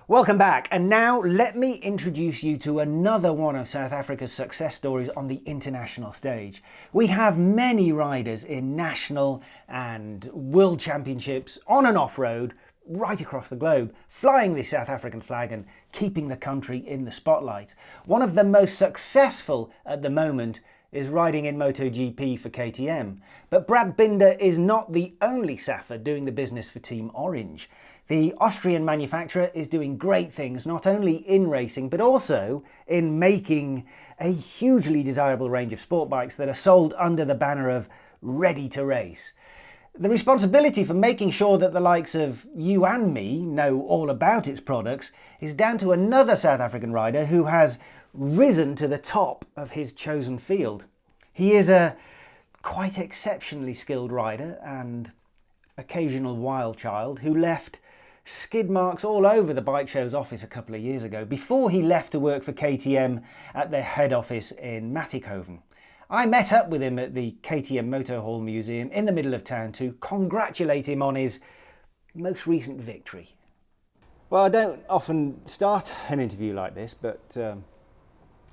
Welcome back, and now let me introduce you to another one of South Africa's success stories on the international stage. We have many riders in national and world championships on and off-road right across the globe, flying the South African flag and keeping the country in the spotlight. One of the most successful at the moment is riding in MotoGP for KTM. But Brad Binder is not the only Safa doing the business for Team Orange. The Austrian manufacturer is doing great things not only in racing but also in making a hugely desirable range of sport bikes that are sold under the banner of Ready to Race. The responsibility for making sure that the likes of you and me know all about its products is down to another South African rider who has risen to the top of his chosen field. He is a quite exceptionally skilled rider and occasional wild child who left skid marks all over the bike show's office a couple of years ago before he left to work for KTM at their head office in Mattighoven. I met up with him at the KTM Motor Hall Museum in the middle of town to congratulate him on his most recent victory. Well, I don't often start an interview like this, but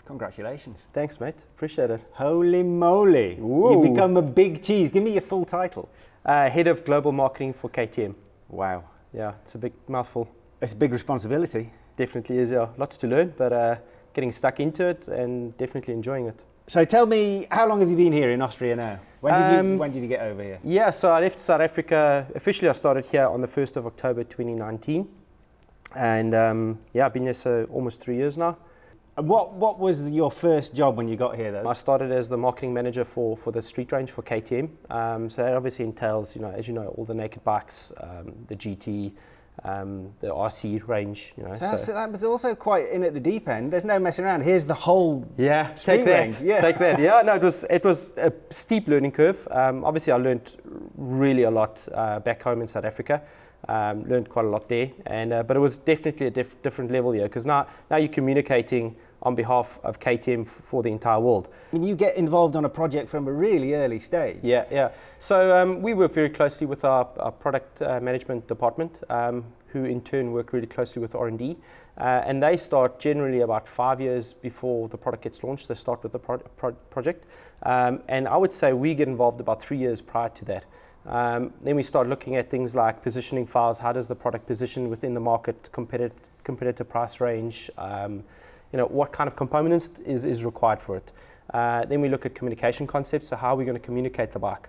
congratulations. Thanks, mate. Appreciate it. Holy moly. Ooh. You've become a big cheese. Give me your full title. Head of Global Marketing for KTM. Wow. Yeah, it's a big mouthful. It's a big responsibility. Definitely is, yeah. Lots to learn, but getting stuck into it and definitely enjoying it. So tell me, how long have you been here in Austria now? When did you get over here? Yeah, so I left South Africa. Officially, I started here on the 1st of October 2019. And I've been here so almost 3 years now. And what was your first job when you got here though? I started as the marketing manager for the street range for KTM. So that obviously entails, as you know, all the naked bikes, the GT, the RC range. So that was also quite in at the deep end. There's no messing around. Here's the whole street range. Take that. Yeah, no, it was a steep learning curve. Obviously, I learned really a lot back home in South Africa. Learned quite a lot there, but it was definitely a different level here because now you're communicating on behalf of KTM for the entire world. When you get involved on a project from a really early stage. Yeah. So we work very closely with our product management department, who in turn work really closely with R&D, and they start generally about 5 years before the product gets launched. They start with the project, and I would say we get involved about 3 years prior to that. Then we start looking at things like positioning files. How does the product position within the market, competitive price range? What kind of components is required for it? Then we look at communication concepts. So how are we going to communicate the bike?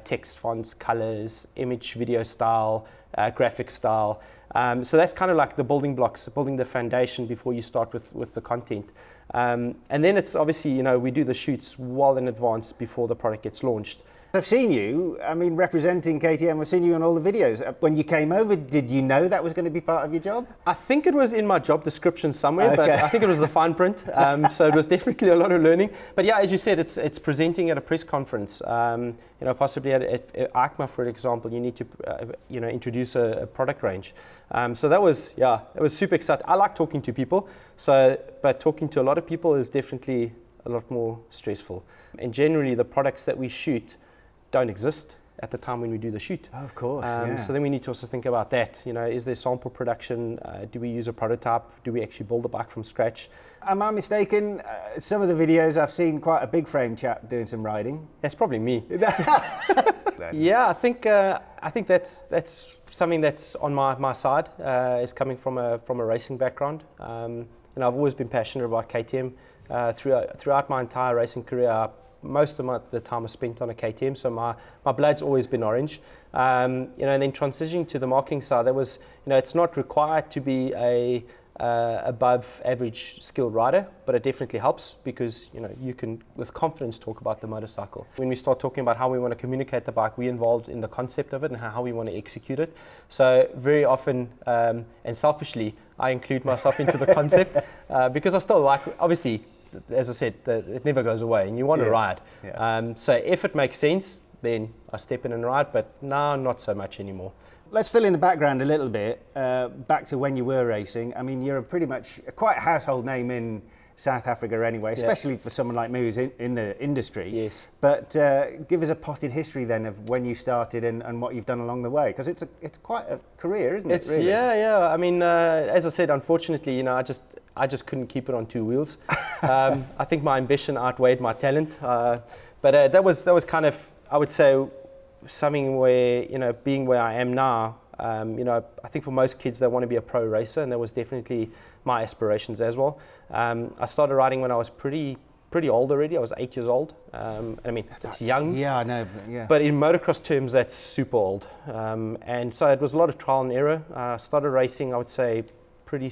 Text, fonts, colors, image, video style, graphic style. So that's kind of like the building blocks, building the foundation before you start with the content. And then it's obviously, we do the shoots well in advance before the product gets launched. I've seen you, representing KTM, I've seen you on all the videos. When you came over, did you know that was going to be part of your job? I think it was in my job description somewhere, but I think it was the fine print. So it was definitely a lot of learning. But yeah, as you said, it's presenting at a press conference. Possibly at EICMA, for example, you need to, introduce a product range. So it was super exciting. I like talking to people, but talking to a lot of people is definitely a lot more stressful. And generally, the products that we shoot don't exist at the time when we do the shoot. Of course, So then we need to also think about that. Is there sample production? Do we use a prototype? Do we actually build a bike from scratch? Am I mistaken? Some of the videos I've seen quite a big frame chap doing some riding. That's probably me. Yeah, I think that's something that's on my side. Is coming from a racing background. I've always been passionate about KTM. Throughout my entire racing career, most of the time I spent on a KTM, so my blood's always been orange. And then transitioning to the marketing side, that was, it's not required to be a above average skilled rider, but it definitely helps because you can with confidence talk about the motorcycle. When we start talking about how we want to communicate the bike, we're involved in the concept of it and how we want to execute it. So very often and selfishly, I include myself into the concept because I still like, obviously, as I said, it never goes away and you want to ride. So if it makes sense, then I step in and ride, but now not so much anymore. Let's fill in the background a little bit, back to when you were racing. You're pretty much quite a household name in South Africa anyway, especially for someone like me who's in the industry. Yes. But give us a potted history then of when you started and what you've done along the way, because it's quite a career, isn't it? Really? Yeah. I mean, as I said, unfortunately, I just couldn't keep it on two wheels. I think my ambition outweighed my talent, but that was kind of, I would say, something where, being where I am now, I think for most kids they want to be a pro racer, and that was definitely my aspirations as well. I started riding when I was pretty old already. I was 8 years old. I mean, that's young. Yeah, I know. Yeah. But in motocross terms, that's super old. And so it was a lot of trial and error. I started racing, I would say, pretty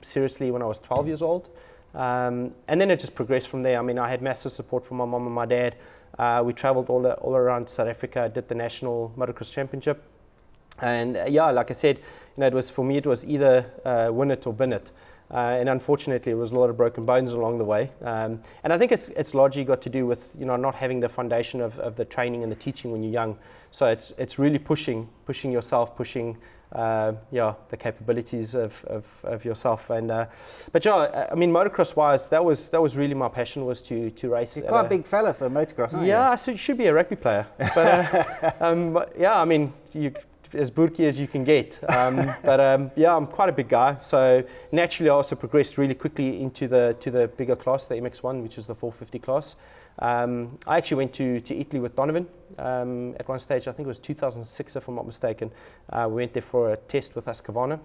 seriously when I was 12 years old. And then it just progressed from there. I mean, I had massive support from my mom and my dad. We traveled all around South Africa, did the National Motocross Championship. And like I said, it was, for me, it was either win it or bin it. And unfortunately, it was a lot of broken bones along the way. And I think it's largely got to do with, not having the foundation of the training and the teaching when you're young. So it's really pushing yourself, pushing the capabilities of yourself. And but I mean, motocross wise, that was really my passion, was to race. You're quite a big fella for motocross, aren't you? Yeah, so you should be a rugby player. But yeah, I mean, you as bulky as you can get. But I'm quite a big guy. So naturally, I also progressed really quickly into the bigger class, the MX1, which is the 450 class. I actually went to Italy with Donovan at one stage. I think it was 2006, if I'm not mistaken. We went there for a test with Husqvarna,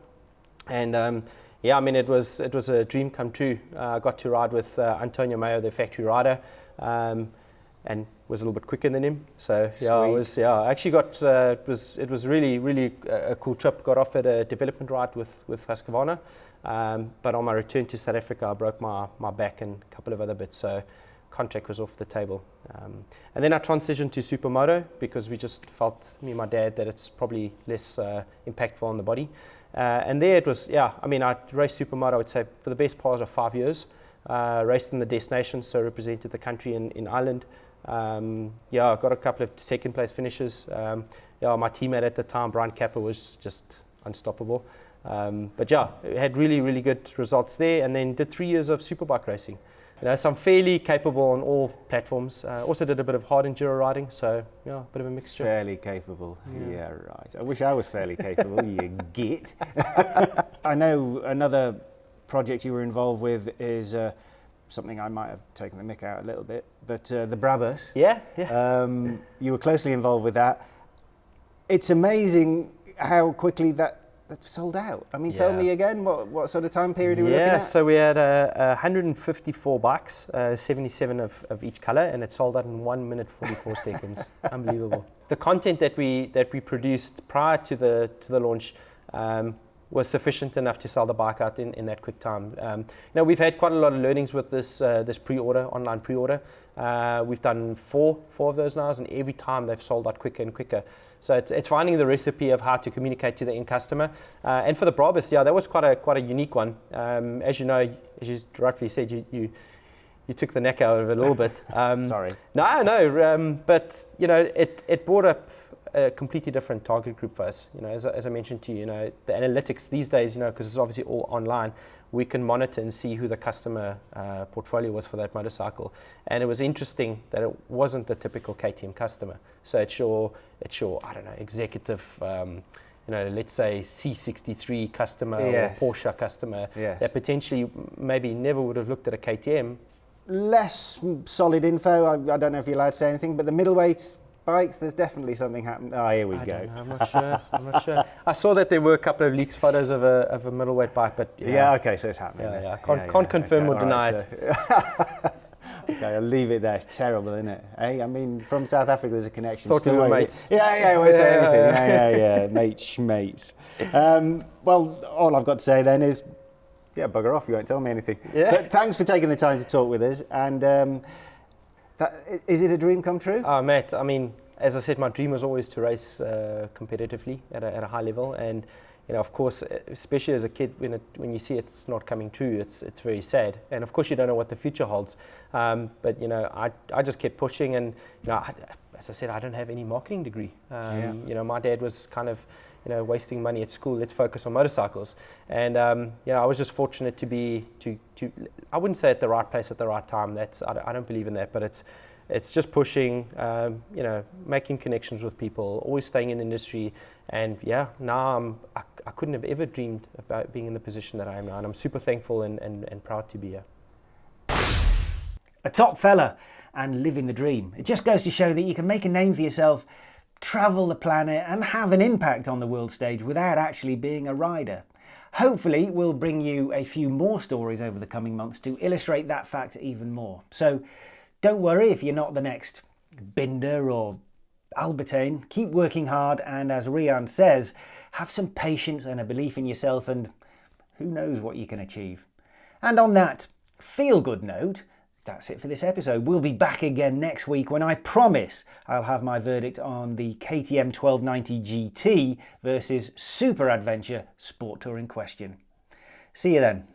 and I mean, it was a dream come true. I got to ride with Antonio Mayo, the factory rider, and was a little bit quicker than him. So I actually got it was really a cool trip. Got offered a development ride with Husqvarna, but on my return to South Africa, I broke my back and a couple of other bits. So contract was off the table. And then I transitioned to supermoto because we just felt, me and my dad, that it's probably less impactful on the body. And there it was, I mean, I raced supermoto, I would say, for the best part of 5 years. Raced in the destination, so represented the country in Ireland. I got a couple of second place finishes. My teammate at the time, Brian Capper, was just unstoppable. But had really good results there, and then did 3 years of superbike racing. So I'm fairly capable on all platforms. Also did a bit of hard enduro riding, so a bit of a mixture. Fairly capable, yeah, right. I wish I was fairly capable, you git. I know another project you were involved with is something I might have taken the mick out a little bit, but the Brabus. Yeah. You were closely involved with that. It's amazing how quickly that sold out. I mean, tell me again, what sort of time period you were looking at? So we had 154 bikes, 77 of each color, and it sold out in 1 minute 44 seconds. Unbelievable. The content that we produced prior to the launch was sufficient enough to sell the bike out in that quick time. We've had quite a lot of learnings with this pre-order, online pre-order. We've done four of those now, and every time they've sold out quicker and quicker. So it's finding the recipe of how to communicate to the end customer. And for the Brabus, that was quite a unique one. As you know, as you rightfully said, you took the neck out of it a little bit. Sorry. No, but it brought up a completely different target group for us. As I mentioned to you, the analytics these days, because it's obviously all online, we can monitor and see who the customer portfolio was for that motorcycle. And it was interesting that it wasn't the typical KTM customer. So it's your I don't know, executive, let's say C63 customer or Porsche customer that potentially maybe never would have looked at a KTM. Less solid info. I don't know if you're allowed to say anything, but the middleweight bikes, there's definitely something happening. Oh, here we go. I'm not sure. I saw that there were a couple of leaks photos of a middleweight bike, but okay, so it's happening. Can't confirm or deny it. Okay, I'll leave it there. It's terrible, isn't it? Hey, I mean, from South Africa, there's a connection. Thought we were mates. I won't say anything. Yeah, mates. Well, all I've got to say then is, bugger off. You won't tell me anything. Yeah. But thanks for taking the time to talk with us. And is it a dream come true? Oh, Matt, I mean, as I said, my dream was always to race competitively at a high level. And, of course, especially as a kid, when you see it's not coming true, it's very sad. And, of course, you don't know what the future holds. But, I just kept pushing. And, I as I said, I don't have any marketing degree. You know, my dad was kind of, you know, wasting money at school. Let's focus on motorcycles. And you know, I was just fortunate to be I wouldn't say at the right place at the right time. I don't believe in that, but it's just pushing, you know, making connections with people, always staying in the industry. And yeah, now I couldn't have ever dreamed about being in the position that I am now, and I'm super thankful and proud to be here. A top fella and living the dream. It just goes to show that you can make a name for yourself, travel the planet and have an impact on the world stage without actually being a rider. Hopefully we'll bring you a few more stories over the coming months to illustrate that fact even more. So don't worry if you're not the next Binder or Albertine. Keep working hard, and as Riaan says, have some patience and a belief in yourself, and who knows what you can achieve. And on that feel-good note, that's it for this episode. We'll be back again next week when I promise I'll have my verdict on the KTM 1290 GT versus Super Adventure Sport Touring question. See you then.